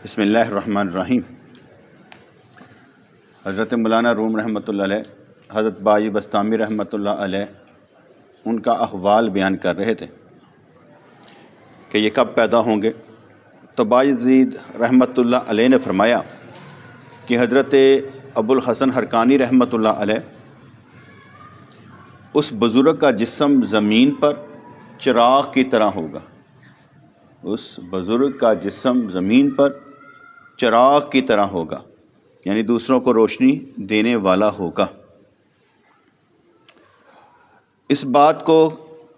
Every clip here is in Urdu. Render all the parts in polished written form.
بسم اللہ الرحمن الرحیم۔ حضرت مولانا روم رحمۃ اللہ علیہ، حضرت بائی بستامی رحمۃ اللہ علیہ ان کا احوال بیان کر رہے تھے کہ یہ کب پیدا ہوں گے، تو بایزید رحمۃ اللہ علیہ نے فرمایا کہ حضرت ابو الحسن حرکانی رحمۃ اللہ علیہ اس بزرگ کا جسم زمین پر چراغ کی طرح ہوگا، اس بزرگ کا جسم زمین پر چراغ کی طرح ہوگا، یعنی دوسروں کو روشنی دینے والا ہوگا۔ اس بات کو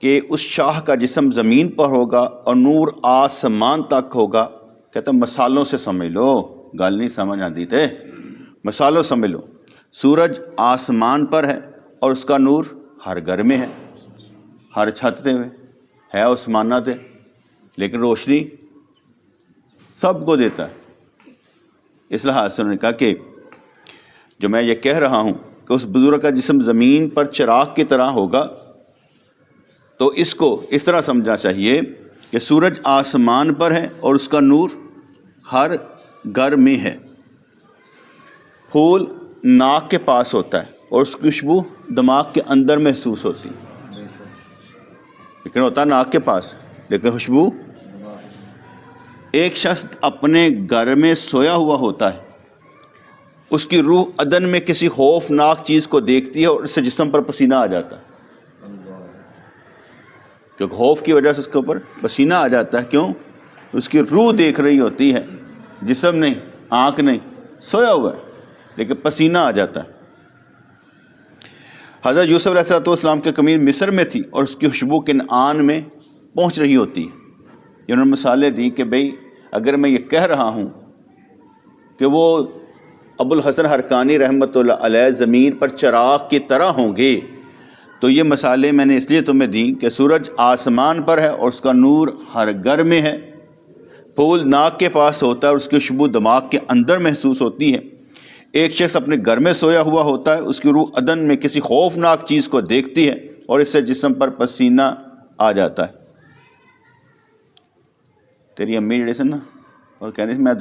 کہ اس شاہ کا جسم زمین پر ہوگا اور نور آسمان تک ہوگا، کہتا مثالوں سے سمجھ لو، گل نہیں سمجھ آتی تھے، مثالوں سمجھ لو۔ سورج آسمان پر ہے اور اس کا نور ہر گھر میں ہے، ہر چھت تے ہے آسمانہ تے، لیکن روشنی سب کو دیتا ہے۔ اس لحاظ سے انہوں نے کہا کہ جو میں یہ کہہ رہا ہوں کہ اس بزرگ کا جسم زمین پر چراغ کی طرح ہوگا، تو اس کو اس طرح سمجھنا چاہیے کہ سورج آسمان پر ہے اور اس کا نور ہر گھر میں ہے۔ پھول ناک کے پاس ہوتا ہے اور اس کی خوشبو دماغ کے اندر محسوس ہوتی ہے، لیکن ہوتا ناک کے پاس، لیکن خوشبو ایک شخص اپنے گھر میں سویا ہوا ہوتا ہے، اس کی روح عدن میں کسی خوفناک چیز کو دیکھتی ہے اور اس سے جسم پر پسینہ آ جاتا ہے، جو خوف کی وجہ سے اس کے اوپر پسینہ آ جاتا ہے۔ کیوں؟ اس کی روح دیکھ رہی ہوتی ہے، جسم نہیں، آنکھ نہیں، سویا ہوا ہے لیکن پسینہ آ جاتا ہے۔ حضرت یوسف علیہ السلام کے قمیر مصر میں تھی اور اس کی خوشبو کنعان میں پہنچ رہی ہوتی ہے۔ انہوں نے مثالیں دی کہ بھئی اگر میں یہ کہہ رہا ہوں کہ وہ ابو الحسن حرکانی رحمۃ اللہ علیہ زمین پر چراغ کی طرح ہوں گے، تو یہ مثالیں میں نے اس لیے تمہیں دیں کہ سورج آسمان پر ہے اور اس کا نور ہر گھر میں ہے، پھول ناک کے پاس ہوتا ہے اور اس کی خوشبو دماغ کے اندر محسوس ہوتی ہے۔ ایک شخص اپنے گھر میں سویا ہوا ہوتا ہے، اس کی روح عدن میں کسی خوفناک چیز کو دیکھتی ہے اور اس سے جسم پر پسینہ آ جاتا ہے۔ تیری امی جڑے سن نا وہ کہنے سے میں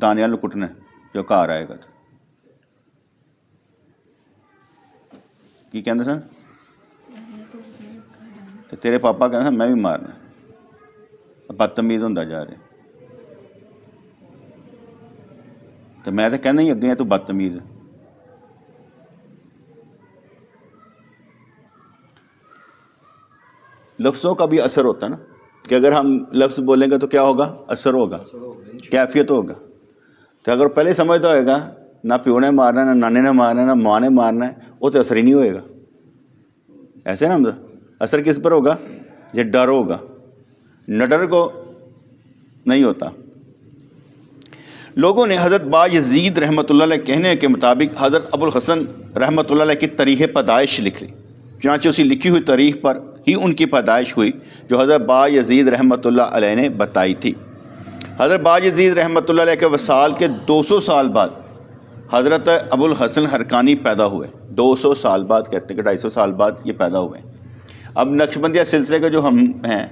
دانیال نو کٹنا ہے جو گھر آئے گا، کی کہندے سن؟ تیرے پاپا کہندے سن میں بھی مارنا، بدتمیز ہوندا جا رہا، تو میں تو کہنا ہی اگے تو بدتمیز ہے۔ لفظوں کا بھی اثر ہوتا ہے نا، کہ اگر ہم لفظ بولیں گے تو کیا ہوگا؟ اثر ہوگا، کیفیت ہوگا۔ تو اگر پہلے سمجھتا ہوئے گا نہ پیو نے مارنا، نہ نانے نے مارنا، نہ ماں نے مارنا ہے، وہ تو اثر ہی نہیں ہوئے گا۔ ایسے نا اثر کس پر ہوگا؟ یہ ڈر ہوگا، نہ ڈر کو نہیں ہوتا۔ لوگوں نے حضرت بایزید رحمۃ اللہ علیہ کہنے کے مطابق حضرت ابو الحسن رحمۃ اللہ علیہ کی تاریخ پیدائش لکھ لی، چنانچہ اسی لکھی ہوئی تاریخ پر ہی ان کی پیدائش ہوئی جو حضرت بایزید رحمۃ اللہ علیہ نے بتائی تھی۔ حضرت بایزید رحمۃ اللہ علیہ کے وصال کے 200 سال بعد حضرت ابو الحسن حرکانی پیدا ہوئے۔ 200 سال بعد، کہتے ہیں کہ 250 سال بعد یہ پیدا ہوئے۔ اب نقشبندیہ سلسلے کے جو ہم ہیں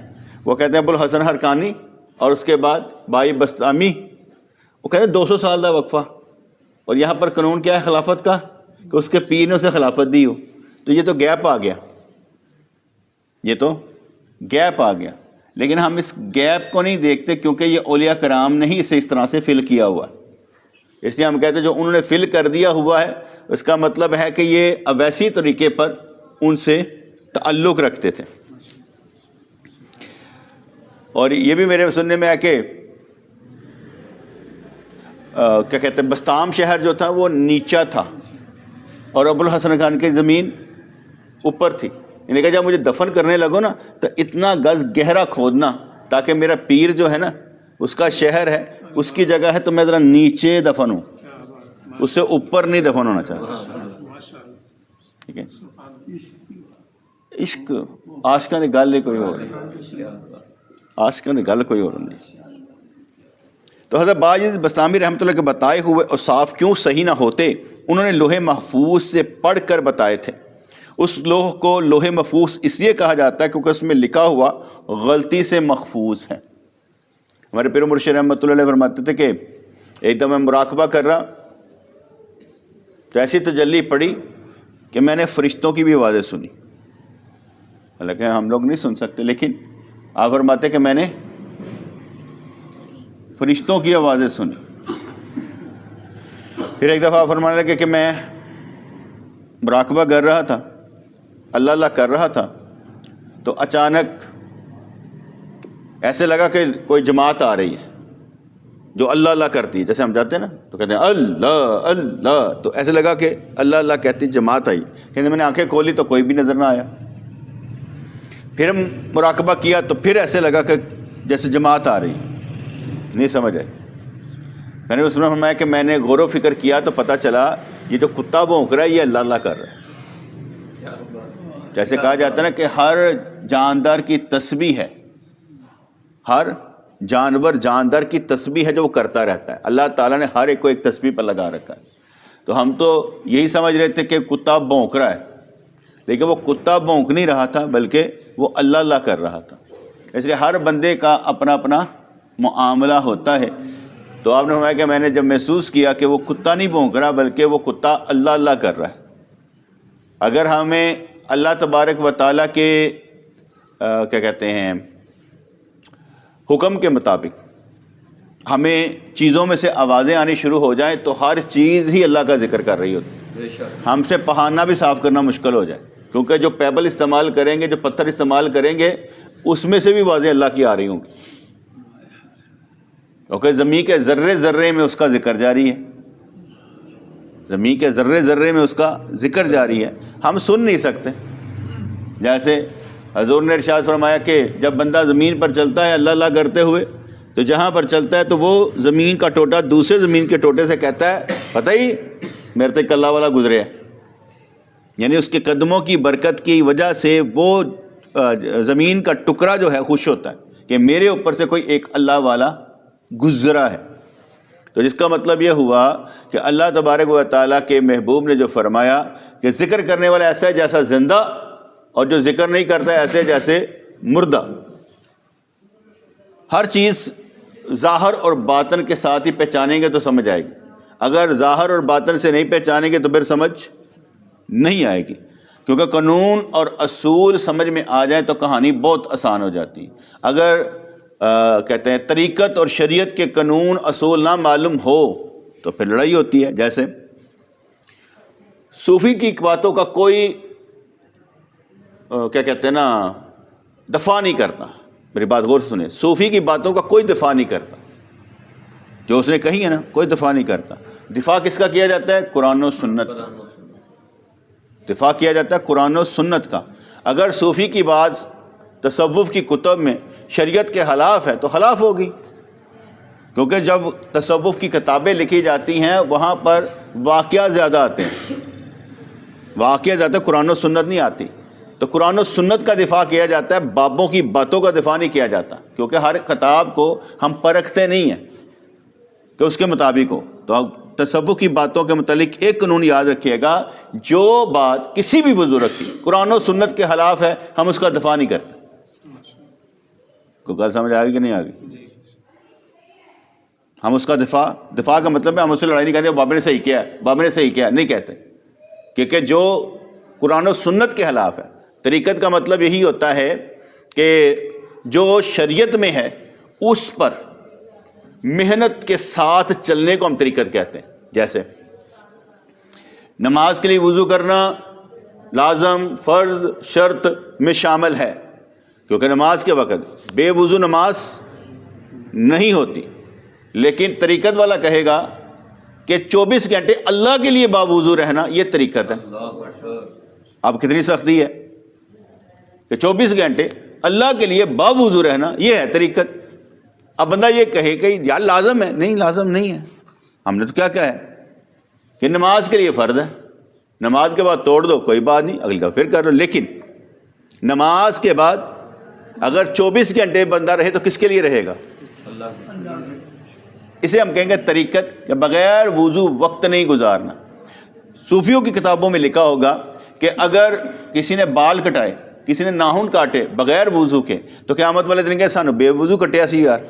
وہ کہتے ہیں ابو الحسن حرکانی اور اس کے بعد بائی بستامی، وہ کہتے ہیں 200 سال کا وقفہ، اور یہاں پر قانون کیا ہے خلافت کا کہ اس کے پیر نے اسے خلافت دی ہو، تو یہ تو گیپ آ گیا، یہ تو گیپ آ گیا۔ لیکن ہم اس گیپ کو نہیں دیکھتے کیونکہ یہ اولیاء کرام نے ہی اسے اس طرح سے فل کیا ہوا ہے، اس لیے ہم کہتے ہیں جو انہوں نے فل کر دیا ہوا ہے اس کا مطلب ہے کہ یہ اویسی طریقے پر ان سے تعلق رکھتے تھے۔ اور یہ بھی میرے سننے میں ہے کہ کیا کہتے ہیں بستام شہر جو تھا وہ نیچا تھا اور ابو الحسن خان کی زمین اوپر تھی۔ انہیں کہا جب مجھے دفن کرنے لگو نا تو اتنا گز گہرا کھودنا تاکہ میرا پیر جو ہے نا اس کا شہر ہے، اس کی جگہ ہے، تو میں ذرا نیچے دفن ہوں، اس سے اوپر نہیں دفن ہونا چاہتا۔ ٹھیک ہے، عشق عاشقاں دی گل کوئی اور نہیں، عاشقاں دی گل کوئی اور نہیں۔ تو حضرت بایزید بستامی رحمۃ اللہ کے بتائے ہوئے اوصاف کیوں صحیح نہ ہوتے، انہوں نے لوح محفوظ سے پڑھ کر بتائے تھے۔ اس لوح کو لوح محفوظ اس لیے کہا جاتا ہے کیونکہ اس میں لکھا ہوا غلطی سے محفوظ ہے۔ ہمارے پیر مرشد رحمۃ اللہ علیہ فرماتے تھے کہ ایک دم میں مراقبہ کر رہا تو ایسی تجلی پڑی کہ میں نے فرشتوں کی بھی آوازیں سنی. حالانکہ ہم لوگ نہیں سن سکتے، لیکن آپ فرماتے کہ میں نے فرشتوں کی آوازیں سنی. پھر ایک دفعہ فرمانے لگے کہ میں مراقبہ کر رہا تھا، اللہ اللہ کر رہا تھا، تو اچانک ایسے لگا کہ کوئی جماعت آ رہی ہے جو اللہ اللہ کرتی ہے. جیسے ہم جاتے ہیں نا تو کہتے ہیں اللہ اللہ، تو ایسے لگا کہ اللہ اللہ کہتی جماعت آئی. کہتے میں نے آنکھیں کھولی تو کوئی بھی نظر نہ آیا. پھر ہم مراقبہ کیا تو پھر ایسے لگا کہ جیسے جماعت آ رہی ہے، نہیں سمجھ آئی. میں نے اس میں فرمایا کہ میں نے غور و فکر کیا تو پتہ چلا یہ جو کتا بھونک رہا ہے یہ اللہ اللہ کر رہا ہے. جیسے کہا جاتا ہے نا کہ ہر جاندار کی تسبیح ہے، ہر جانور جاندار کی تسبیح ہے جو وہ کرتا رہتا ہے. اللہ تعالیٰ نے ہر ایک کو ایک تسبیح پر لگا رکھا ہے. تو ہم تو یہی سمجھ رہے تھے کہ کتا بھونک رہا ہے، لیکن وہ کتا بھونک نہیں رہا تھا بلکہ وہ اللہ اللہ کر رہا تھا. اس لیے ہر بندے کا اپنا اپنا معاملہ ہوتا ہے. تو آپ نے فرمایا کہ میں نے جب محسوس کیا کہ وہ کتا نہیں بھونک رہا بلکہ وہ کتا اللہ اللہ کر رہا ہے. اگر ہمیں اللہ تبارک و تعالیٰ کے کیا کہتے ہیں حکم کے مطابق ہمیں چیزوں میں سے آوازیں آنی شروع ہو جائیں تو ہر چیز ہی اللہ کا ذکر کر رہی ہوتی ہے. ہم سے پہانا بھی صاف کرنا مشکل ہو جائے، کیونکہ جو پیبل استعمال کریں گے، جو پتھر استعمال کریں گے، اس میں سے بھی آوازیں اللہ کی آ رہی ہوں گی، کیونکہ زمین کے ذرے ذرے میں اس کا ذکر جاری ہے. زمین کے ذرے ذرے میں اس کا ذکر جاری ہے. ہم سن نہیں سکتے. جیسے حضور نے ارشاد فرمایا کہ جب بندہ زمین پر چلتا ہے اللہ اللہ کرتے ہوئے تو جہاں پر چلتا ہے تو وہ زمین کا ٹوٹا دوسرے زمین کے ٹوٹے سے کہتا ہے پتہ ہی میرے تک اللہ والا گزرے ہے. یعنی اس کے قدموں کی برکت کی وجہ سے وہ زمین کا ٹکڑا جو ہے خوش ہوتا ہے کہ میرے اوپر سے کوئی ایک اللہ والا گزرا ہے. تو جس کا مطلب یہ ہوا کہ اللہ تبارک و تعالیٰ کے محبوب نے جو فرمایا کہ ذکر کرنے والا ایسا ہے جیسا زندہ، اور جو ذکر نہیں کرتا ہے ایسے جیسے مردہ. ہر چیز ظاہر اور باطن کے ساتھ ہی پہچانیں گے تو سمجھ آئے گی. اگر ظاہر اور باطن سے نہیں پہچانیں گے تو پھر سمجھ نہیں آئے گی، کیونکہ قانون اور اصول سمجھ میں آ جائیں تو کہانی بہت آسان ہو جاتی ہے. اگر کہتے ہیں طریقت اور شریعت کے قانون اصول نہ معلوم ہو تو پھر لڑائی ہوتی ہے. جیسے صوفی کی باتوں کا کوئی کیا کہتے ہیں نا دفاع نہیں کرتا. میری بات غور سے سنیں، صوفی کی باتوں کا کوئی دفاع نہیں کرتا. جو اس نے کہی ہے نا کوئی دفاع نہیں کرتا. دفاع کس کا کیا جاتا ہے؟ قرآن و سنت. دفاع کیا جاتا ہے قرآن و سنت کا. اگر صوفی کی بات تصوف کی کتب میں شریعت کے خلاف ہے تو خلاف ہوگی، کیونکہ جب تصوف کی کتابیں لکھی جاتی ہیں وہاں پر واقعہ زیادہ آتے ہیں، واقعہ زیادہ قرآن و سنت نہیں آتی. تو قرآن و سنت کا دفاع کیا جاتا ہے، بابوں کی باتوں کا دفاع نہیں کیا جاتا، کیونکہ ہر کتاب کو ہم پرکھتے نہیں ہیں کہ اس کے مطابق ہو. تو تصوف کی باتوں کے متعلق ایک قانون یاد رکھیے گا، جو بات کسی بھی بزرگ کی قرآن و سنت کے خلاف ہے ہم اس کا دفاع نہیں کرتے. کوئی گل سمجھ آ گئی کہ نہیں آ گئی؟ ہم اس کا دفاع کا مطلب ہے ہم اس سے لڑائی نہیں کرتے بابا نے صحیح کیا ہے، بابا نے صحیح کیا ہے، نہیں کہتے، کیونکہ جو قرآن و سنت کے خلاف ہے. طریقت کا مطلب یہی ہوتا ہے کہ جو شریعت میں ہے اس پر محنت کے ساتھ چلنے کو ہم طریقت کہتے ہیں. جیسے نماز کے لیے وضو کرنا لازم، فرض، شرط میں شامل ہے، کیونکہ نماز کے وقت بے وضو نماز نہیں ہوتی. لیکن طریقت والا کہے گا کہ 24 گھنٹے اللہ کے لیے باوضو رہنا یہ طریقت ہے. اب کتنی سختی ہے کہ 24 گھنٹے اللہ کے لیے باوضو رہنا یہ ہے طریقت. اب بندہ یہ کہے کہ یار لازم ہے، نہیں لازم نہیں ہے. ہم نے تو کیا کہا ہے کہ نماز کے لیے فرض ہے، نماز کے بعد توڑ دو کوئی بات نہیں، اگلی دفعہ پھر کر لو. لیکن نماز کے بعد اگر 24 گھنٹے بندہ رہے تو کس کے لیے رہے گا؟ اسے ہم کہیں گے طریقت، یا بغیر وضو وقت نہیں گزارنا. صوفیوں کی کتابوں میں لکھا ہوگا کہ اگر کسی نے بال کٹائے، کسی نے ناخن کاٹے بغیر وضو کے تو قیامت والے دن کہ سانو بے وضو کٹیا سی یار.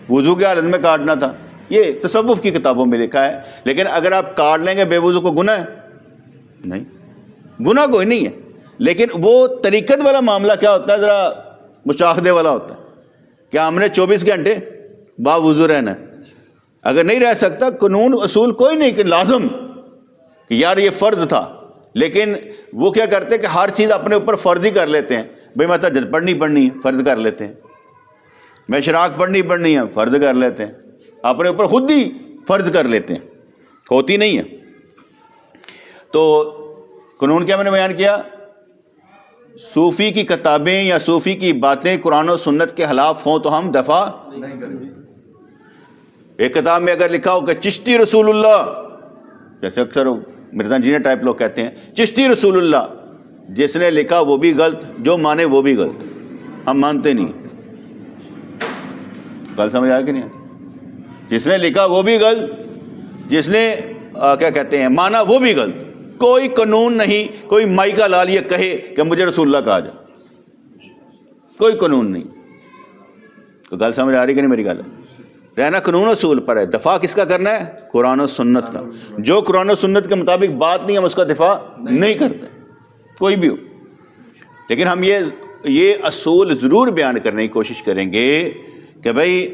وضو کی حالت میں کاٹنا تھا، یہ تصوف کی کتابوں میں لکھا ہے. لیکن اگر آپ کاٹ لیں گے بے وضو کو گناہ ہے؟ نہیں، گناہ کوئی نہیں ہے. لیکن وہ طریقت والا معاملہ کیا ہوتا ہے، ذرا مشاہدے والا ہوتا ہے. کیا ہم نے 24 گھنٹے با وضو رہنا ہے؟ اگر نہیں رہ سکتا، قانون اصول کوئی نہیں کہ لازم کہ یار یہ فرض تھا. لیکن وہ کیا کرتے ہیں کہ ہر چیز اپنے اوپر فرض ہی کر لیتے ہیں. بھئی میں تہجد پڑھنی ہے، فرض کر لیتے ہیں. میں اشراق پڑھنی ہے، فرض کر لیتے ہیں. اپنے اوپر خود ہی فرض کر لیتے ہیں، ہوتی نہیں ہے. تو قانون کیا میں نے بیان کیا، صوفی کی کتابیں یا صوفی کی باتیں قرآن و سنت کے خلاف ہوں تو ہم دفاع نہیں کریں گے. ایک کتاب میں اگر لکھا ہو کہ چشتی رسول اللہ، جیسے اکثر مرزا جی نے ٹائپ لوگ کہتے ہیں چشتی رسول اللہ، جس نے لکھا وہ بھی غلط، جو مانے وہ بھی غلط، ہم مانتے نہیں. غلط سمجھ آیا کہ نہیں؟ جس نے لکھا وہ بھی غلط، جس نے کیا کہتے ہیں مانا وہ بھی غلط. کوئی قانون نہیں کوئی مائی کا لال یہ کہے کہ مجھے رسول اللہ کہا جائے، کوئی قانون نہیں. تو غلط سمجھ آ رہی کہ نہیں میری گل؟ رہنا قانون اصول پر ہے. دفاع کس کا کرنا ہے؟ قرآن و سنت کا. جو قرآن و سنت کے مطابق بات نہیں ہم اس کا دفاع نہیں کرتے، کوئی بھی ہو. لیکن ہم یہ اصول ضرور بیان کرنے کی کوشش کریں گے کہ بھائی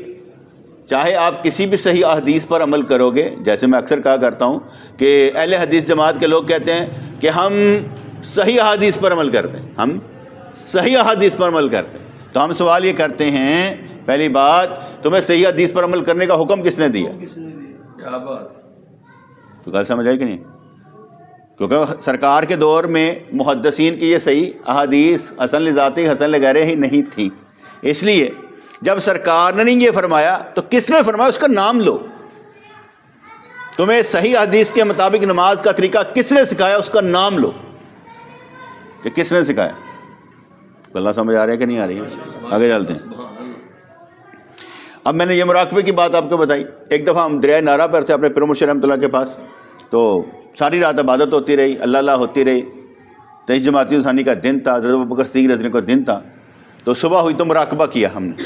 چاہے آپ کسی بھی صحیح احادیث پر عمل کرو گے، جیسے میں اکثر کہا کرتا ہوں کہ اہل حدیث جماعت کے لوگ کہتے ہیں کہ ہم صحیح احادیث پر عمل کرتے ہیں، ہم صحیح احادیث پر عمل کرتے ہیں. تو ہم سوال یہ کرتے ہیں، پہلی بات تمہیں صحیح حدیث پر عمل کرنے کا حکم کس نے دیا؟ کیا بات، تو گل سمجھ آئی کہ نہیں؟ کیونکہ سرکار کے دور میں محدثین کی یہ صحیح احادیث حسن لذاتی حسن لغیرہ ہی نہیں تھی. اس لیے جب سرکار نے نہیں یہ فرمایا تو کس نے فرمایا اس کا نام لو. تمہیں صحیح حدیث کے مطابق نماز کا طریقہ کس نے سکھایا اس کا نام لو کہ کس نے سکھایا. اللہ سمجھ آ رہی ہے کہ نہیں آ رہی ہے؟ آگے چلتے ہیں. اب میں نے یہ مراقبے کی بات آپ کو بتائی. ایک دفعہ ہم دریائے نارا پر تھے اپنے پیر مرشد رحمۃ اللہ کے پاس، تو ساری رات عبادت ہوتی رہی، اللہ اللہ ہوتی رہی. 23 جماعتی ثانی کا دن تھا، حضرت ابوبکر صدیق رضی اللہ عنہ کا دن تھا. تو صبح ہوئی تو مراقبہ کیا ہم نے.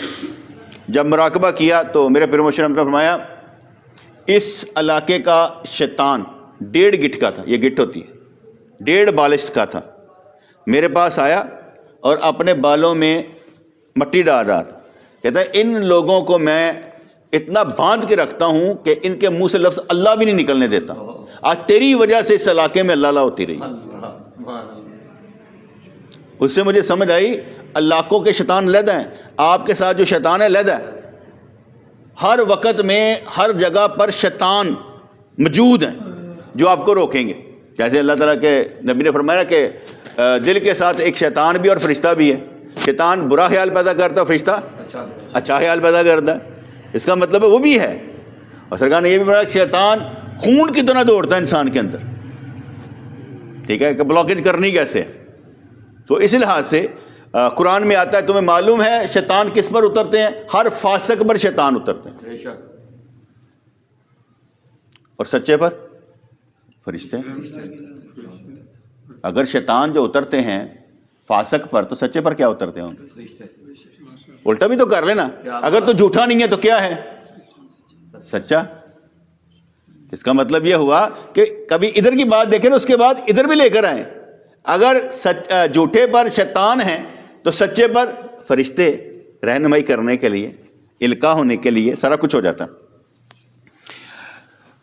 جب مراقبہ کیا تو میرے پیر مرشد رحمۃ اللہ نے فرمایا اس علاقے کا شیطان 1.5 گٹ کا تھا، یہ گٹ ہوتی ہے 1.5 بالش کا تھا. میرے پاس آیا اور اپنے بالوں میں مٹی ڈال رہا تھا. کہتا ہے ان لوگوں کو میں اتنا باندھ کے رکھتا ہوں کہ ان کے منہ سے لفظ اللہ بھی نہیں نکلنے دیتا. آج تیری وجہ سے اس علاقے میں اللہ اللہ ہوتی رہی. اس سے مجھے سمجھ آئی علاقوں کے شیطان علیحدہ ہیں، آپ کے ساتھ جو شیطان ہے علیحدہ ہے. ہر وقت میں ہر جگہ پر شیطان موجود ہیں جو آپ کو روکیں گے. جیسے اللہ تعالیٰ کے نبی نے فرمایا کہ دل کے ساتھ ایک شیطان بھی اور فرشتہ بھی ہے. شیطان برا خیال پیدا کرتا ہے، فرشتہ اچھا خیال پیدا کرتا ہے. اس کا مطلب ہے وہ بھی ہے. اور سرکار نے یہ بھی بتایا کہ شیطان خون کی طرح دوڑتا ہے انسان کے اندر. ٹھیک ہے کہ بلاکیج کرنی کیسے. تو اس لحاظ سے قرآن میں آتا ہے تمہیں معلوم ہے شیطان کس پر اترتے ہیں؟ ہر فاسق پر شیطان اترتے ہیں، اور سچے پر فرشتے. اگر شیطان جو اترتے ہیں فاسق پر تو سچے پر کیا اترتے ہیں؟ الٹا بھی تو کر لینا، اگر تو جھوٹا نہیں ہے تو کیا ہے؟ سچا. اس کا مطلب یہ ہوا کہ کبھی ادھر کی بات دیکھیں نا اس کے بعد ادھر بھی لے کر آئیں. اگر جھوٹے پر شیطان ہیں تو سچے پر فرشتے رہنمائی کرنے کے لیے، القاء ہونے کے لیے سارا کچھ ہو جاتا.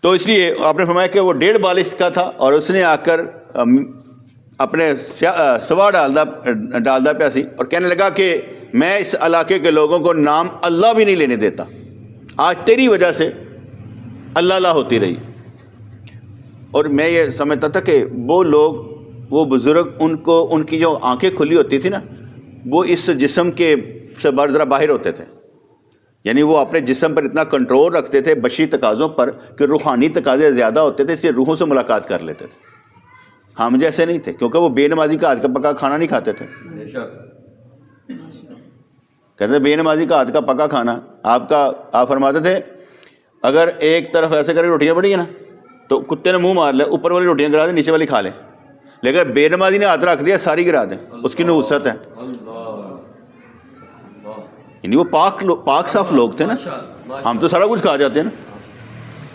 تو اس لیے آپ نے فرمایا کہ وہ 1.5 بالش کا تھا اور اس نے آ کر اپنے سوا ڈالدا پیاسی اور کہنے لگا کہ میں اس علاقے کے لوگوں کو نام اللہ بھی نہیں لینے دیتا. آج تیری وجہ سے اللہ اللہ ہوتی رہی. اور میں یہ سمجھتا تھا کہ وہ لوگ، وہ بزرگ، ان کی جو آنکھیں کھلی ہوتی تھی نا، وہ اس جسم کے سے ذرا باہر ہوتے تھے. یعنی وہ اپنے جسم پر اتنا کنٹرول رکھتے تھے بشری تقاضوں پر کہ روحانی تقاضے زیادہ ہوتے تھے، اس لیے روحوں سے ملاقات کر لیتے تھے. ہم جیسے نہیں تھے کیونکہ وہ بے نمازی کا ہاتھ کا پکا کھانا نہیں کھاتے تھے. کہتے بے نمازی کا ہاتھ کا پکا کھانا آپ فرماتے تھے اگر ایک طرف ایسے کر کے روٹیاں بڑی ہیں نا تو کتے نے منہ مار لے، اوپر والی روٹیاں گرا دیں، نیچے والی کھا لیں. لیکن بے نمازی نے ہاتھ رکھ دیا ساری گرا دیں، اس کی نحوست ہے. یعنی وہ پاک صاف لوگ تھے نا. ہم تو سارا کچھ کھا جاتے ہیں نا,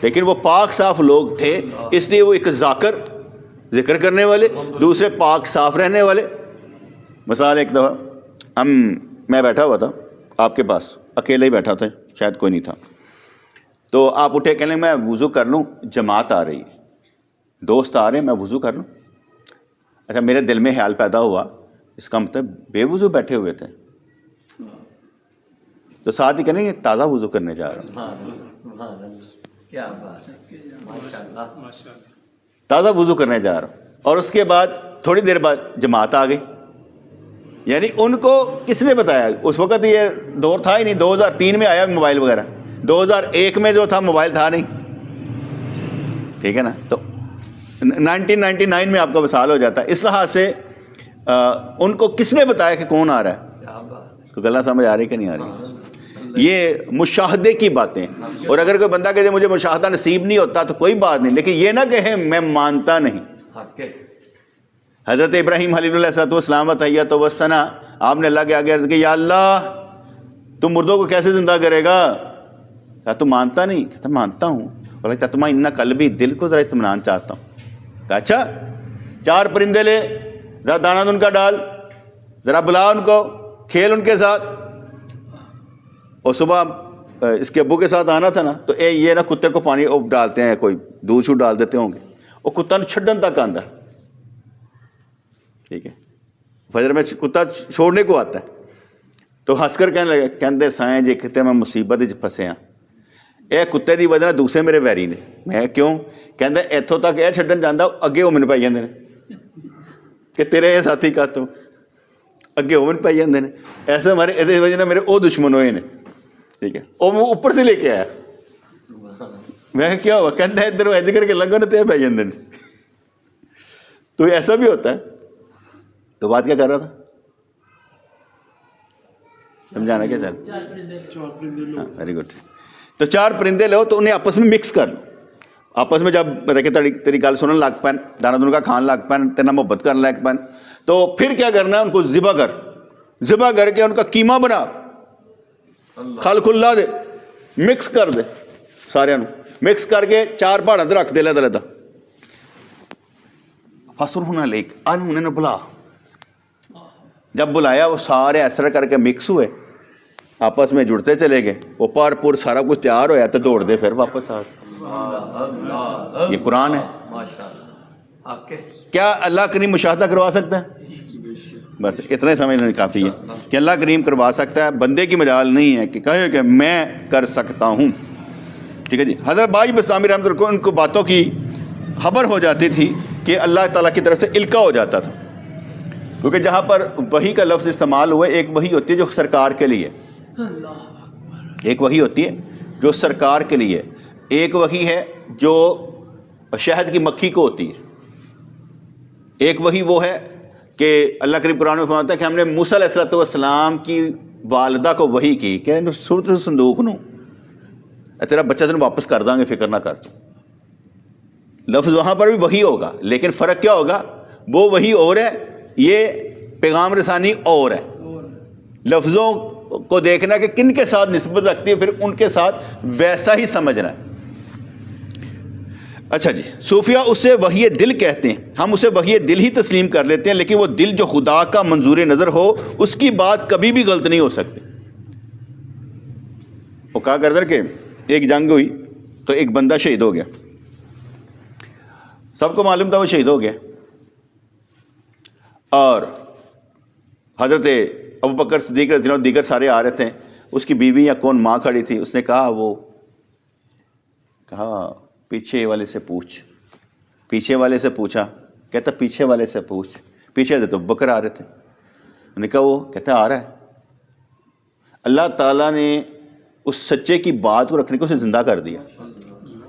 لیکن وہ پاک صاف لوگ تھے, اس لیے وہ ایک ذکر کرنے والے, دوسرے پاک صاف رہنے والے. مثال ایک دفعہ میں بیٹھا ہوا تھا آپ کے پاس, اکیلے ہی بیٹھا تھا, شاید کوئی نہیں تھا, تو آپ اٹھے کہنے میں وضو کر لوں, جماعت آ رہی ہے, دوست آ رہے ہیں, میں وضو کر لوں. اچھا میرے دل میں خیال پیدا ہوا اس کا مطلب بے وضو بیٹھے ہوئے تھے, تو ساتھ ہی کہیں گے تازہ وضو کرنے جا رہا ہوں, تازہ وضو کرنے جا رہا ہوں. اور اس کے بعد تھوڑی دیر بعد جماعت آ گئی. یعنی ان کو کس نے بتایا؟ اس وقت یہ دور تھا ہی نہیں, 2003 میں آیا موبائل وغیرہ, 2001 میں جو تھا موبائل تھا نہیں, ٹھیک ہے نا. تو 1999 میں آپ کا وصال ہو جاتا ہے. اس لحاظ سے ان کو کس نے بتایا کہ کون آ رہا ہے؟ کوئی غلط سمجھ آ رہی کہ نہیں آ رہی؟ یہ مشاہدے کی باتیں. اور اگر کوئی بندہ کہے مجھے مشاہدہ نصیب نہیں ہوتا تو کوئی بات نہیں, لیکن یہ نہ کہے میں مانتا نہیں. حضرت ابراہیم خلیل اللہ صلی اللہ علیہ وسلم تحیۃ و ثنا, آپ نے اللہ کے آگے عرض کی یا اللہ تم مردوں کو کیسے زندہ کرے گا؟ کہا تو مانتا نہیں؟ کہتا مانتا ہوں. بولا تطمئن قلبی, دل کو ذرا اطمینان چاہتا ہوں. کہا اچھا 4 پرندے لے, ذرا دانہ ان کا ڈال, ذرا بلا ان کو, کھیل ان کے ساتھ. اور صبح اس کے ابو کے ساتھ آنا تھا نا, تو یہ نا کتے کو پانی ڈالتے ہیں, کوئی دودھ شو ڈال دیتے ہوں گے, اور کتا چھڈن تک آتا ہے, ٹھیک ہے, فجر میں کتا چھوڑنے کو آتا ہے. تو ہنس کر کہنے لگے, کہندے سائیں جی کتے میں مصیبت پھسے ہاں, اے کتے دی وجہ دوسرے میرے ویری نے. میں کیوں؟ کہندے ایتھوں تک اے چھڈن جاندا, اگے وہ مینوں پائی جاندے نے کہ تیرے یہ ساتھی کا تو اگے وہ مینوں پائی جاندے نے. ایسے ہمارے یہ وجہ میرے وہ دشمن ہوئے نے, ٹھیک ہے, وہ اوپر سے لے کے آیا. میں کیا ہوا؟ کہتا ہے ادھر ایج کر کے لگو نا تے پائی جاندے نے. تو ایسا بھی ہوتا ہے. تو بات کیا کر رہا تھا؟ سمجھانا کیا چل؟ ہاں ویری گڈ. تو 4 پرندے لو تو انہیں آپس میں مکس کر لو. آپس میں جب دیکھیں تیری گل سنن لگ پین, دانا دونوں کا کھان لگ پین, تیرنا محبت کرنے لگ پین, تو پھر کیا کرنا ہے؟ ان کو ذبح کر کے ان کا قیمہ بنا, کھل کھلا دے, مکس کر دے, سارے مکس کر کے 4 پہاڑوں تے رکھ دے علیحدہ. فصل ہونا لیک انہوں نے بلا, جب بلایا وہ سارے ایسر کر کے مکس ہوئے, آپس میں جڑتے چلے گئے, وہ پور سارا کچھ تیار ہویا تو دوڑ دے پھر واپس آ. یہ قرآن ہے. کیا اللہ کریم مشاہدہ کروا سکتا ہے؟ بس اتنا ہی سمجھنا کافی ہے کہ اللہ کریم کروا سکتا ہے, بندے کی مجال نہیں ہے کہ کہے کہ میں کر سکتا ہوں. ٹھیک ہے جی. حضرت بائی بستامی رحمۃ اللہ ان کو باتوں کی خبر ہو جاتی تھی کہ اللہ تعالیٰ کی طرف سے القا ہو جاتا تھا, کیونکہ جہاں پر وحی کا لفظ استعمال ہوا, ایک وحی ہوتی ہے جو سرکار کے لیے, ایک وحی ہوتی ہے جو سرکار کے لیے, ایک وحی ہے جو شہد کی مکھی کو ہوتی ہے, ایک وحی وہ ہے کہ اللہ کریم قرآن میں فرماتا ہے کہ ہم نے موسیٰ علیہ السلام کی والدہ کو وحی کی کہ سورۃ صندوق نو تیرا بچہ تین واپس کر دیں گے, فکر نہ کر. لفظ وہاں پر بھی وحی ہوگا, لیکن فرق کیا ہوگا؟ وہ وحی اور ہے, یہ پیغام رسانی اور ہے. لفظوں کو دیکھنا کہ کن کے ساتھ نسبت رکھتی ہے, پھر ان کے ساتھ ویسا ہی سمجھنا ہے. اچھا جی, صوفیہ اسے وحی دل کہتے ہیں. ہم اسے وحی دل ہی تسلیم کر لیتے ہیں, لیکن وہ دل جو خدا کا منظور نظر ہو اس کی بات کبھی بھی غلط نہیں ہو سکتی. وہ کہا کرتے کہ ایک جنگ ہوئی تو ایک بندہ شہید ہو گیا, سب کو معلوم تھا وہ شہید ہو گیا, اور حضرت ابوبکر صدیق رضی اللہ عنہ دیگر سارے آ رہے تھے. اس کی بیوی یا کون ماں کھڑی تھی, اس نے کہا پیچھے والے سے پوچھ. پیچھے والے سے پوچھا, کہتا پیچھے والے سے پوچھ. پیچھے سے تو بکر آ رہے تھے, انہوں نے کہا وہ کہتا آ رہا ہے. اللہ تعالیٰ نے اس سچے کی بات کو رکھنے کو اسے زندہ کر دیا,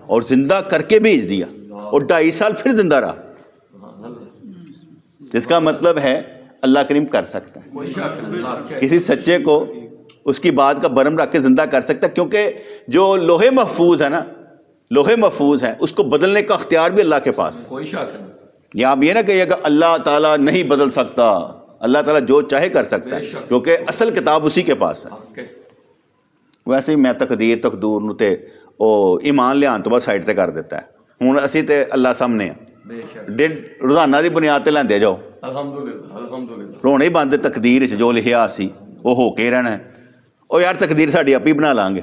اور زندہ کر کے بھیج دیا, اور 2.5 سال پھر زندہ رہا. جس کا مطلب ہے اللہ کریم کر سکتا ہے, کسی سچے کو اس کی بات کا برم رکھ کے زندہ کر سکتا ہے, کیونکہ جو لوہے محفوظ ہے نا, لوہے محفوظ ہے, اس کو بدلنے کا اختیار بھی اللہ کے پاس ہے. کوئی شک نہیں. یا آپ یہ نہ کہیے کہ اللہ تعالیٰ نہیں بدل سکتا, اللہ تعالیٰ جو چاہے کر سکتا ہے, کیونکہ اصل کتاب اسی کے پاس ہے. ਵੈਸੇ ਹੀ ਮੈਂ ਤਕਦੀਰ ਤਕਦੂਰ ਨੂੰ ਤੇ ਉਹ ਈਮਾਨ ਲਿਆਉਣ ਤੋਂ ਬਾਅਦ ਸਾਈਡ ਤੇ ਕਰ ਦਿੱਤਾ ਹੈ। ਹੁਣ ਅਸੀਂ ਤੇ ਅੱਲਾ ਸਾਹਮਣੇ ਆ, ਦਿਲ ਰੋਜ਼ਾਨਾ ਦੀ ਬੁਨਿਆਦ ਤੇ ਲੈਂਦੇ ਜਾਓ, ਅਲਹਮਦੁਲਿਲਾ ਅਲਹਮਦੁਲਿਲਾ, ਰੋਣੇ ਹੀ ਬੰਦ। ਤਕਦੀਰ 'ਚ ਜੋ ਲਿਖਿਆ ਸੀ ਉਹ ਹੋ ਕੇ ਰਹਿਣਾ ਹੈ। ਉਹ ਯਾਰ ਤਕਦੀਰ ਸਾਡੀ ਆਪੀ ਬਣਾ ਲਾਂਗੇ।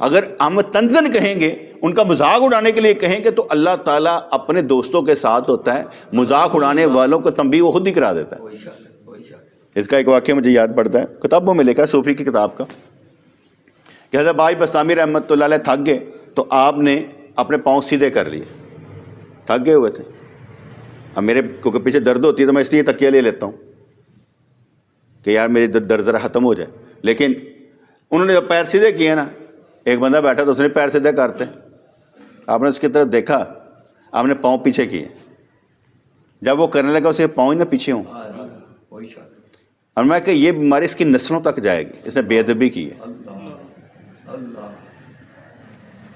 اگر ہم تنزن کہیں گے, ان کا مذاق اڑانے کے لیے کہیں گے, تو اللہ تعالیٰ اپنے دوستوں کے ساتھ ہوتا ہے, مذاق اڑانے والوں کو تنبیہ وہ خود ہی کرا دیتا ہے. کوئی شک نہیں، کوئی شک نہیں۔ اس کا ایک واقعہ مجھے یاد پڑتا ہے, کتابوں میں لکھا ہے, صوفی کی کتاب کا, کہ حضرت بائی بستامی رحمۃ اللہ علیہ تھک گئے تو آپ نے اپنے پاؤں سیدھے کر لیے, تھک گئے ہوئے تھے. اب میرے کیونکہ پیچھے درد ہوتی ہے تو میں اس لیے تکیہ لے لیتا ہوں کہ یار میری درد ذرا ختم ہو جائے. لیکن انہوں نے جب پیر سیدھے کیے نا, ایک بندہ بیٹھا تو اس نے پیر سیدھے کرتے, آپ نے اس کی طرف دیکھا, آپ نے پاؤں پیچھے کیے. جب وہ کرنے لگا اسے پاؤں ہی نہ پیچھے ہوں, کوئی شک نہیں۔ اور میں کہ یہ بیماری اس کی نسلوں تک جائے گی, اس نے بے ادبی کی ہے. اللہ اللہ،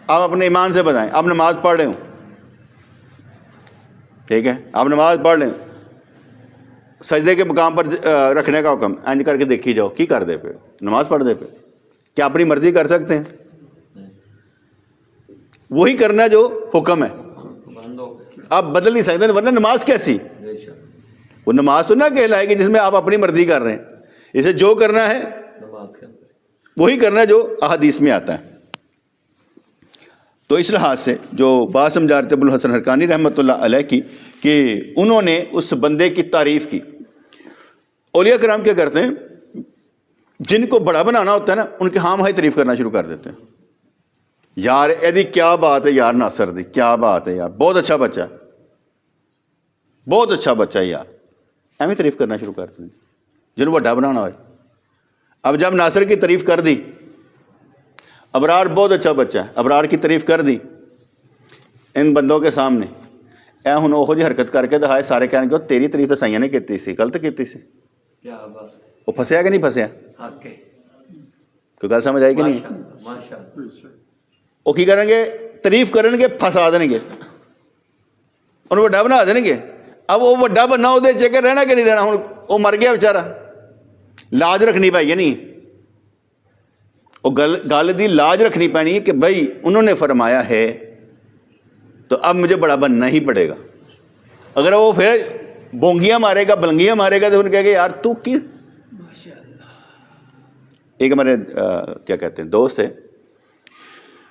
آپ اپنے ایمان سے بتائیں, آپ نماز پڑھ رہے ہوں, ٹھیک ہے, آپ نماز پڑھ لیں, سجدے کے مقام پر رکھنے کا حکم انج کر کے دیکھی جاؤ, کی کر دے پہ نماز پڑھ دے پہ, کیا اپنی مرضی کر سکتے ہیں؟ وہی کرنا جو حکم ہے, بند ہو گئے، آپ بدل نہیں سکتے. ورنہ نماز کیسی؟ بے شک وہ نماز تو نہ کہلائے گی جس میں آپ اپنی مرضی کر رہے ہیں. اسے جو کرنا ہے نماز کے اندر وہی کرنا جو احادیث میں آتا ہے. تو اس لحاظ سے جو بات سمجھا رہے تھے ابوالحسن حرکانی رحمۃ اللہ علیہ کی, کہ انہوں نے اس بندے کی تعریف کی. اولیاء کرام کیا کرتے ہیں, جن کو بڑا بنانا ہوتا ہے نا, ان کے ہاں ہائی تعریف کرنا شروع کر دیتے ہیں. یار ایدی کیا بات ہے یار, ناصر دی کیا بات ہے یار, بہت اچھا بچہ ہے, بہت اچھا بچہ ہے یار, ایویں تعریف کرنا شروع کرتے ہیں جنہوں بڑا بنانا ہوئے. اب جب ناصر کی تعریف کر دی, ابرار بہت اچھا بچہ ہے, ابرار کی تعریف کر دی ان بندوں کے سامنے, اے ہن وہ جی حرکت کر کے دکھائے, سارے کہنے کہ تیری تعریف تو سائیاں نے کیتی سی, غلط کیتی سی. کیا بات، وہ پھنسیا کہ نہیں پھنسیا؟ حق ہے، کوئی گل سمجھ آئی کہ نہیں؟ ماشاء اللہ، وہ کی کریں گے, تعریف کریں گے, پھنسا دیں گے, انہوں وڈا بنا دیں گے. اب وہ وڈا بننا وہ چکے رہنا کہ نہیں رہنا, ہوں وہ مر گیا بیچارہ, لاج رکھنی پائی ہے نہیں, وہ گل دی لاج رکھنی پانی ہے کہ بھائی انہوں نے فرمایا ہے تو اب مجھے بڑا بننا ہی پڑے گا. اگر وہ پھر بونگیاں مارے گا, بلنگیاں مارے گا, تو انہوں نے کہے گا یار تو کی. ایک ہمارے کیا کہتے ہیں دوست ہے,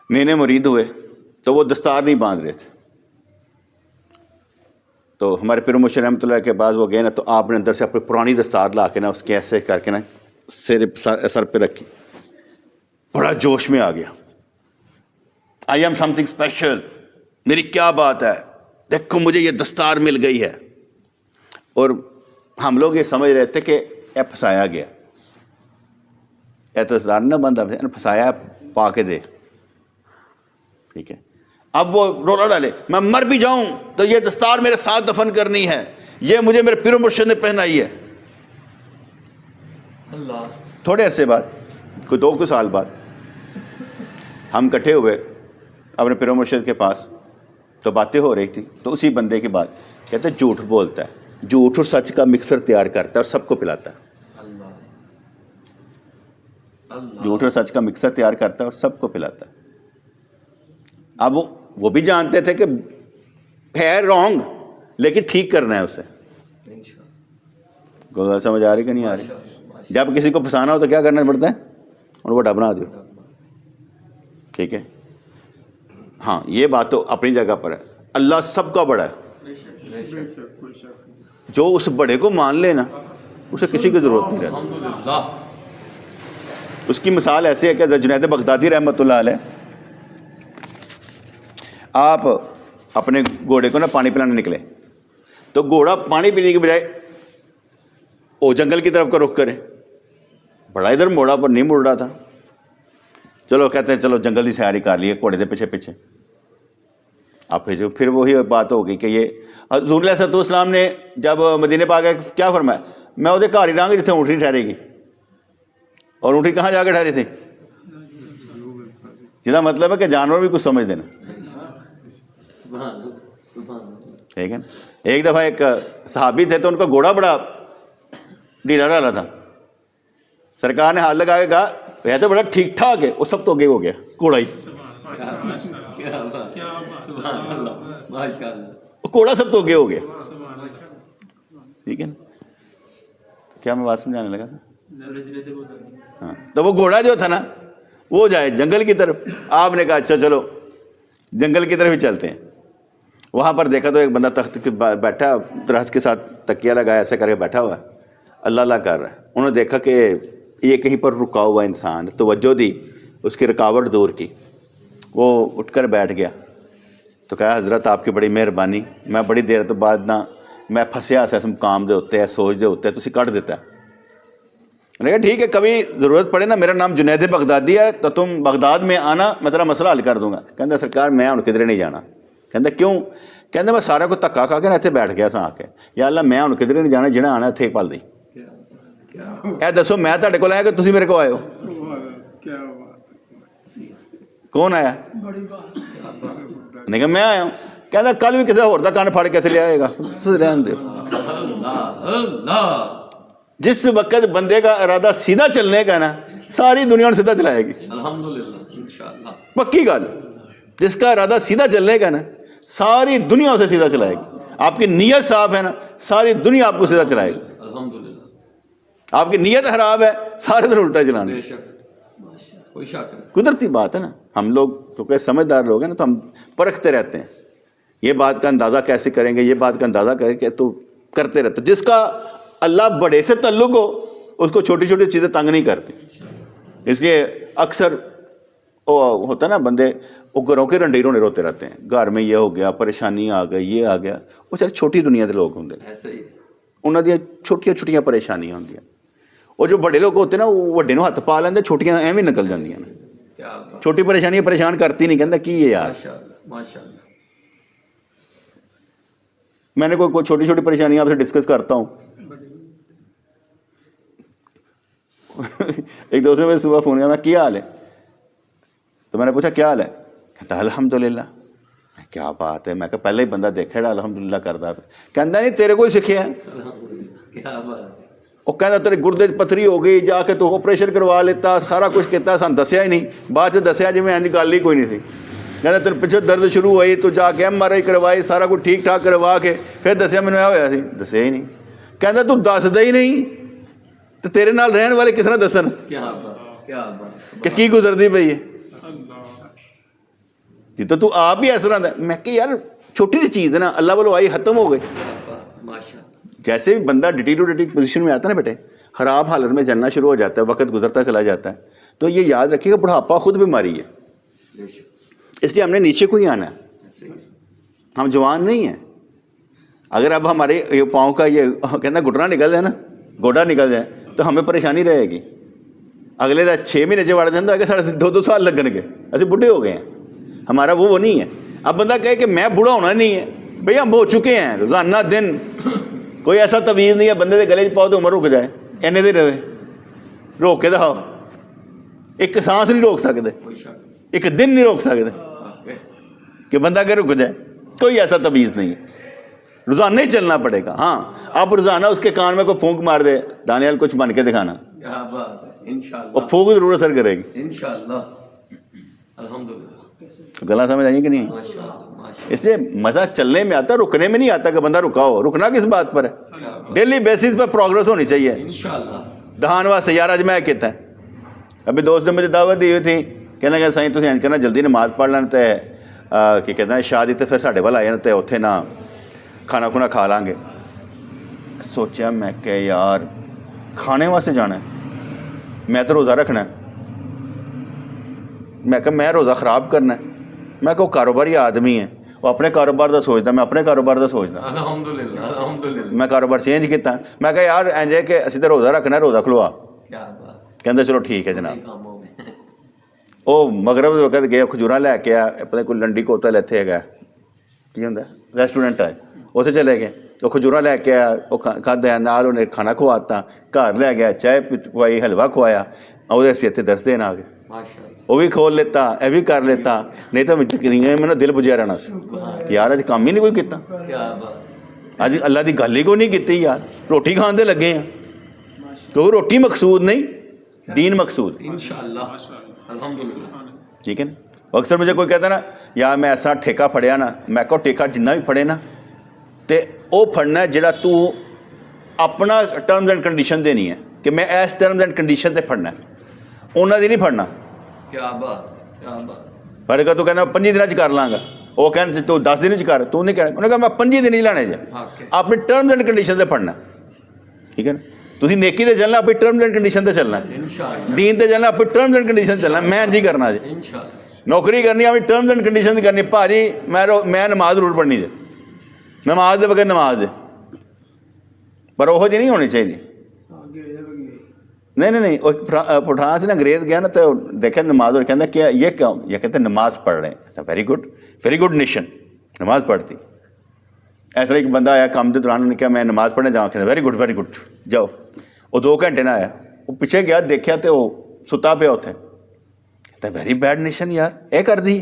نئے مرید ہوئے تو وہ دستار نہیں باندھ رہے تھے, تو ہمارے پیر مرشد رحمۃ اللہ کے پاس وہ گئے نا, تو آپ نے اندر سے اپنی پرانی دستار لا کے نا اس کے ایسے کر کے نا سر پہ رکھی, بڑا جوش میں آ گیا, I am some thing special, میری کیا بات ہے, دیکھو مجھے یہ دستار مل گئی ہے. اور ہم لوگ یہ سمجھ رہے تھے کہ یہ پھنسایا گیا, یہ دستار نہ بندہ پھنسایا, پا کے دے, ٹھیک ہے. اب وہ رولا ڈالے, میں مر بھی جاؤں تو یہ دستار میرے ساتھ دفن کرنی ہے, یہ مجھے میرے پیر مرشد نے پہنائی ہے. اللہ، تھوڑے عرصے بعد, کوئی 2 سال بعد, ہم کٹھے ہوئے اپنے پیر مرشد کے پاس, تو باتیں ہو رہی تھی, تو اسی بندے کی بات کہتے ہیں جھوٹ بولتا ہے, جھوٹ اور سچ کا مکسر تیار کرتا ہے اور سب کو پلاتا ہے. اللہ، اللہ، جھوٹ اور سچ کا مکسر تیار کرتا ہے اور سب کو پلاتا ہے. اب وہ بھی جانتے تھے کہ ہے رانگ, لیکن ٹھیک کرنا ہے اسے. انشاءاللہ، کوئی بات سمجھ آ رہی کہ نہیں آ رہی؟ ماشاءاللہ، جب کسی کو پھنسانا ہو تو کیا کرنا پڑتا ہے, ان کو ڈبنا دو, ٹھیک ہے. ہاں یہ بات تو اپنی جگہ پر ہے, اللہ سب کا بڑا ہے, بے شک، جو اس بڑے کو مان لے نا اسے کسی کی ضرورت نہیں رہتی. الحمدللہ، اس کی مثال ایسی ہے کہ جنید بغدادی رحمۃ اللہ علیہ, آپ اپنے گھوڑے کو نا پانی پلانے نکلے, تو گھوڑا پانی پینے کی بجائے وہ جنگل کی طرف کا رخ کرے, بڑا ادھر موڑا پر نہیں مڑ رہا تھا. چلو کہتے ہیں چلو جنگل کی سیاری کر لیے گھوڑے کے پیچھے پیچھے. اب پھر وہی بات ہو گئی کہ یہ حضور علیہ الصلوۃ والسلام نے جب مدینے پا گئے کیا فرمایا, میں وہ گھر ہی رہاں گی جتنے اونٹنی ٹھہرے گی. اور اونٹنی کہاں جا کے ٹھہری تھی؟ جس کا مطلب ہے کہ جانور بھی کچھ سمجھ دینا, ٹھیک ہے نا. ایک دفعہ ایک صحابی تھے تو ان کا گھوڑا بڑا ڈھیلا ڈالا تھا, سرکار نے ہاتھ لگا کے کہا یہ تو بڑا ٹھیک ٹھاک ہے, وہ سب تو آگے ہو گیا گھوڑا ہی, سبحان اللہ، ماشاءاللہ، وہ گھوڑا سب تو آگے ہو گیا, ٹھیک ہے نا. کیا میں بات سمجھانے لگا تھا؟ ہاں, تو وہ گھوڑا جو تھا نا وہ جائے جنگل کی طرف. آپ نے کہا اچھا چلو جنگل کی طرف ہی چلتے ہیں. وہاں پر دیکھا تو ایک بندہ تخت پہ بیٹھا, درخت کے ساتھ تکیہ لگایا ایسے کر کے بیٹھا ہوا ہے, اللہ اللہ کر رہا ہے. انہوں نے دیکھا کہ یہ کہیں پر رکا ہوا انسان, توجہ دی, اس کی رکاوٹ دور کی, وہ اٹھ کر بیٹھ گیا. تو کہا حضرت آپ کی بڑی مہربانی, میں بڑی دیر تو بعد نہ میں پھنسیا اس مقام دے ہوتے ہے, سوچ دے ہوتے ہے, تسی کٹ دیتا ہے. میں نے کہا ٹھیک ہے, کبھی ضرورت پڑے نا, میرا نام جنید بغدادی ہے, تو تم بغداد میں آنا, میں تیرا مسئلہ حل کر دوں گا. کہتا سرکار میں ہوں کدھر نہیں جانا. کہتا کیوں؟ کہتا میں سارا کو دھکا کھا کے نا اتنے بیٹھ گیا سا آ کے, یا اللہ میں ہوں کدھر نہیں جانا, جہاں آنا اتنے پل دی. اے دسو میں تہاڈے کول آیا کہ تسی میرے کو آئے ہو؟ کون آیا؟ نہیں کہ میں آیا ہوں. کہتا کل بھی کسی اور دا کان پھاڑ کے لے آئے گا, رہن دو. جس وقت بندے کا ارادہ سیدھا چلنے کا نا, ساری دنیا نے سیدھا چلائے گی. پکی گل, جس کا ارادہ سیدھا چلنے کا نا, ساری دنیا اسے سیدھا چلائے گی. آپ کی نیت صاف ہے نا, ساری دنیا آپ کو سیدھا چلائے گی. آپ کی نیت خراب ہے, سارے دن الٹا چلانا. قدرتی بات ہے نا. ہم لوگ تو کہ سمجھدار لوگ ہیں نا, تو ہم پرکھتے رہتے ہیں, یہ بات کا اندازہ کیسے کریں گے, یہ بات کا اندازہ کریں گے, تو کرتے رہتے. جس کا اللہ بڑے سے تعلق ہو, اس کو چھوٹی چھوٹی چیزیں تنگ نہیں کرتی. اس لیے اکثر وہ ہوتا ہے نا, بندے وہ گھروں کے رنڈے رونے روتے رہتے ہیں, گھر میں یہ ہو گیا, پریشانی آ گئی, یہ آ گیا. وہ چل چھوٹی دنیا کے لوگ ہوں, انہوں دیا چھوٹیاں چھوٹیاں پریشانیاں ہوں. اور جو بڑے لوگ ہوتے ہیں نا, وہ وڈے نو ہاتھ پا لیندے, چھوٹیاں ایویں نکل جاندیاں نے. چھوٹی پریشانی پریشان کرتی نہیں, کہندا کی ہے یار. میں نے کوئی چھوٹی چھوٹی پریشانی آپ سے ڈسکس کرتا ہوں. ایک دوست نے مجھے صبح فون کیا, میں کیا حال ہے؟ تو میں نے پوچھا کیا حال ہے؟ کہتا الحمدللہ. کیا بات ہے. میں کہا پہلے ہی بندہ دیکھا الحمدللہ کرتا. کہندا نہیں تیرے کو ہی سکھیا ہے. وہ کہنا تیرے گردے پتھری ہو گئی, جا کے تو آپریشن کروا لیتا, سارا کچھ کیتا, سان دسیا ہی نہیں. بعد سے دسیا جی میں انج گل ہی کوئی نہیں سی. کہنا تیرے پیچھے درد شروع ہوئی, تو جا کے MRI کروائی, سارا کچھ ٹھیک ٹھاک کروا کے پھر دسیا مینوں ہوا سی. دسیا ہی نہیں. کہنا تو دسدا ہی نہیں, تو تیرے نال رہن والے کس طرح دسن کہ کی گزرتی پئی ہے. جی تو آپ ہی اس طرح. میں کہ یار چھوٹی سی چیز ہے نا, اللہ والو آئی ختم ہو گئی. جیسے بھی بندہ ڈیٹیریٹیٹ پوزیشن میں آتا ہے نا بیٹے, خراب حالت میں جلنا شروع ہو جاتا ہے, وقت گزرتا چلا جاتا ہے. تو یہ یاد رکھیے گا بڑھاپا خود بیماری ہے, اس لیے ہم نے نیچے کو ہی آنا ہے. ہم جوان نہیں ہیں. اگر اب ہمارے پاؤں کا یہ کہنا گھٹنا نکل جائے نا, گوڈا نکل جائے, تو ہمیں پریشانی رہے گی. اگلے 6 مہینے جو وڑ جاتا ہے, ساڑھے 2 سال لگن گے, ایسے بڈھے ہو گئے ہیں. ہمارا وہ نہیں ہے. اب بندہ کہے کہ میں بوڑھا ہونا نہیں ہے, بھئی ہم ہو چکے ہیں. روزانہ دن کوئی ایسا تویز نہیں ہے بندے کے گلے پاؤ تو عمر رک جائے, اینے دے رہے. روک کے دکھاؤ. ایک سانس نہیں روک سکتے, ایک دن نہیں روک سکتے کہ بندہ کہ رک جائے. کوئی ایسا تویز نہیں ہے. روزانہ ہی چلنا پڑے گا. ہاں آپ روزانہ اس کے کان میں کوئی پھونک مار دے, دانیال کچھ بن کے دکھانا, وہ پھونک ضرور اثر کرے گی. گلا سمجھ آئیے کہ نہیں؟ اس لیے مزہ چلنے میں آتا, رکنے میں نہیں آتا کہ بندہ رکا ہو. رکنا کس بات پر ہے؟ ڈیلی بیسس پر پروگرس ہونی چاہیے. دہان واسطے یار اج میں کیتا ہے. ابھی دوست نے مجھے دعوت دی ہوئی تھی, کہنا کہ سائیں تسی انج کرنا جلدی نماز پڑھ لین, تے کہ کہتے ہیں شادی تے پھر ساڈے ول آ جان, تے اوتھے نہ کھانا کھونا کھا لیں گے. سوچیا میں کہ یار کھانے واسطے جانا ہے, میں تو روزہ رکھنا ہے. میں کہ میں روزہ خراب کرنا ہے. میں کہ وہ کاروباری آدمی ہے, وہ اپنے کاروبار کا سوچتا, میں اپنے کاروبار کا سوچتا. میں کاروبار چینج کیتا. میں کہ یار انج ہے کہ اسی تو روزہ رکھنا ہے, روزہ کھلوا. کہتے چلو ٹھیک ہے جناب. وہ مغرب وقت گیا, کھجورا لے کے آیا, پتہ کوئی لنڈی کوتل اتنے ہے کی ہوں ریسٹورینٹ ہے, اتنے چلے گئے. وہ کھجورا لے کے آیا, وہ کھادا, نال انہیں کھانا کھواتا, گھر لے گیا, چائے پوائی, حلوہ کھوایا. وہ اسی اتنے درس دین آ گئے. وہ بھی کھول لیتا, یہ بھی کر لیتا, نہیں تو میرا دل بجیا رہنا یار اج کام ہی نہیں کوئی کیتا, اج اللہ دی گل ہی کوئی نہیں کیتی یار. روٹی کھان دے لگے ہیں, کیونکہ روٹی مقصود نہیں, دین مقصود. ٹھیک ہے نا. اکثر مجھے کوئی کہتا ہے نا یار میں ایسا ٹھیکہ پھڑیا نا, میں کہو ٹھیکہ جنہ بھی پھڑے نا تے وہ پھڑنا ہے جڑا تو اپنا ٹرمز اینڈ کنڈیشن دینی ہے کہ میں اس ٹرمز اینڈ کنڈیشن تے پھڑنا ہے, انہاں دی نہیں پھڑنا. کیا بات کیا بات پر اگر تو کہنا 5 دنوں کر لاں گا, وہ کہنا تو 10 دن کر, تو نہیں کرنا. انہوں نے کہا میں 5 دن ہی لینے جے, حق ہے اپنے ٹرمز اینڈ کنڈیشن سے پڑھنا. ٹھیک ہے نا, تھی نیکی تے چلنا, اپنی ٹرمز اینڈ کنڈیشن سے چلنا, انشاءاللہ دین تے چلنا, اپنی ٹرمز اینڈ کنڈیشن سے چلنا. میں جی کرنا جی, انشاءاللہ نوکری کرنی اپنی ٹرمز اینڈ کنڈیشن سے کرنی. بھاجی میں نماز ضرور پڑھنی جی, نماز دے بغیر نماز ہے, پر وہ جی نہیں ہونی چاہیے. نہیں پٹھان سے نا انگریز گیا نا, تو دیکھا نماز اور کہنا کیا یہ کیوں, یہ کہتے ہیں نماز پڑھ رہے ہیں. ویری گڈ نیشن, نماز پڑھتی. ایسا ایک بندہ آیا کام کے دوران, نے کہا میں نماز پڑھنے جاؤں, کہتے ویری گڈ جاؤ. وہ 2 گھنٹے نہ آیا, وہ پیچھے گیا دیکھا تو وہ ستا پیا اتنے. کہتا ویری بیڈ نیشن یار, یہ کر دی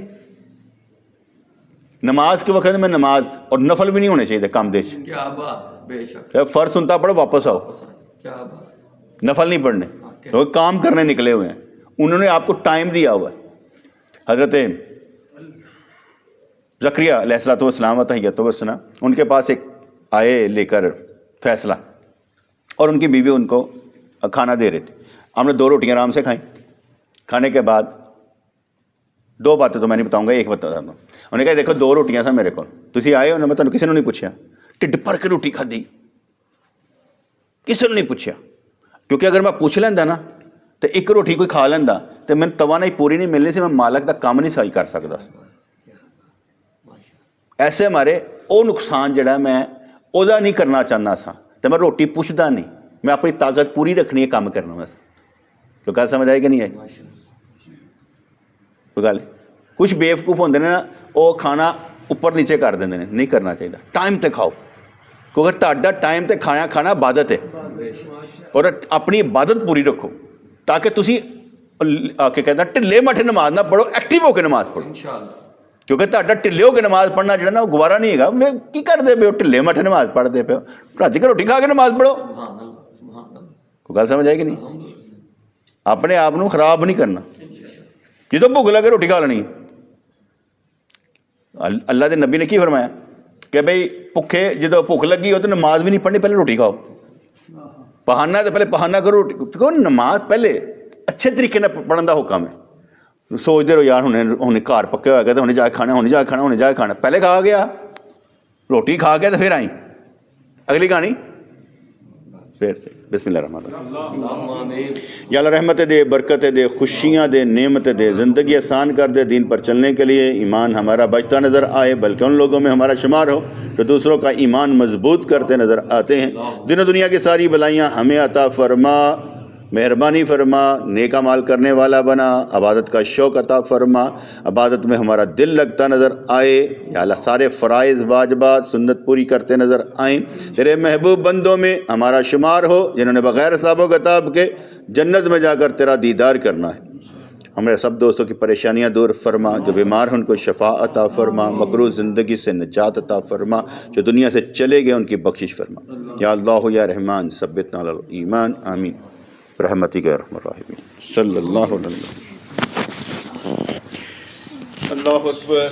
نماز کے وقت میں نماز, اور نفل بھی نہیں ہونے چاہیے کام دے. کیا بات بے شک فرض سنتا پڑھو واپس آؤ, کیا بات نفل نہیں پڑھنے. وہ کام کرنے نکلے ہوئے ہیں, انہوں نے آپ کو ٹائم دیا ہوا ہے. حضرت زکریا علیہ الصلوۃ والسلام و تحیۃ والثناء, ان کے پاس ایک آئے لے کر فیصلہ, اور ان کی بیوی ان کو کھانا دے رہے تھے. ہم نے 2 روٹیاں آرام سے کھائیں. کھانے کے بعد 2 باتیں تو میں نہیں بتاؤں گا, ایک بتا دوں. انہوں نے کہا دیکھو 2 روٹیاں سن میرے کو, تھی آئے ہو نا, میں تمہیں کسی نے نہیں پوچھا ٹھڈ بھر کے روٹی کھادی, کسی نے نہیں پوچھا. کیونکہ اگر میں پوچھ لینا نا تو 1 روٹی کوئی کھا لینا تو میں توانائی پوری نہیں ملنی سی, میں مالک دا کام نہیں صحیح کر سکتا. ایسے ہمارے وہ نقصان جڑا میں وہ نہیں کرنا چاہنا سا, تو میں روٹی پوچھتا نہیں, میں اپنی طاقت پوری رکھنی ہے کام کرنا بس. تو گل سمجھ آئی کہ نہیں آئی کوئی گل. کچھ بےوقوف ہوتے ہیں نا, وہ کھانا اوپر نیچے کر دیں, نہیں کرنا چاہیے. ٹائم تے کھاؤ, کیونکہ تہاڈا ٹائم تے کھانا عبادت ہے, اور اپنی عبادت پوری رکھو, تاکہ تسی آ کے کہتا ٹھلے مٹھے نماز نہ پڑھو, ایکٹیو ہو کے نماز پڑھو. انشاءاللہ کیونکہ تہاڈا ٹھلے ہو کے نماز پڑھنا جڑا نا وہ گوارا نہیں ہے. میں کی کرتے پے ہو, ٹھلے مٹھے نماز پڑھتے پے ہو, رج کے روٹی کھا کے نماز پڑھو. سبحان اللہ سبحان اللہ کوئی گل سمجھ آئے کہ نہیں. الحمدللہ اپنے آپ کو خراب نہیں کرنا. جدو بھوک لگے روٹی کھا لینی. اللہ دے نبی نے کی فرمایا کہ بھئی بھوکے جدو بھوک لگی ہو تو نماز بھی نہیں پڑھنی, پہلے روٹی کھاؤ. بہانا تو پہلے بہانا کرو روٹی, نماز پہلے اچھے طریقے پڑھن کا حکم ہے. سوچتے رہو یار ہوں گھر پکے ہوا گیا تو ہوں جا کے کھانا, پہلے کھا گیا روٹی کھا کے تو پھر آئی اگلی کہانی پھر سے. بسم اللہ الرحمن الرحیم. اللہم آمین. یا اللہ رحمت دے, برکت دے, خوشیاں دے, نعمت دے, زندگی آسان کر دے. دین پر چلنے کے لیے ایمان ہمارا بچتا نظر آئے, بلکہ ان لوگوں میں ہمارا شمار ہو جو دوسروں کا ایمان مضبوط کرتے نظر آتے ہیں. دین و دنیا کی ساری بلائیاں ہمیں عطا فرما, مہربانی فرما, نیک اعمال کرنے والا بنا, عبادت کا شوق عطا فرما, عبادت میں ہمارا دل لگتا نظر آئے. یا اللہ سارے فرائض واجبات سنت پوری کرتے نظر آئیں. تیرے محبوب بندوں میں ہمارا شمار ہو جنہوں نے بغیر حساب و کتاب کے جنت میں جا کر تیرا دیدار کرنا ہے. ہمارے سب دوستوں کی پریشانیاں دور فرما, جو بیمار ہیں ان کو شفا عطا فرما, مکروہ زندگی سے نجات عطا فرما, جو دنیا سے چلے گئے ان کی بخشش فرما. یا اللہ یا رحمان ثبتنا علی الایمان, آمین برحمتک یا ارحم الراحمین. صلی اللہ علیہ وسلم. اللہ اکبر.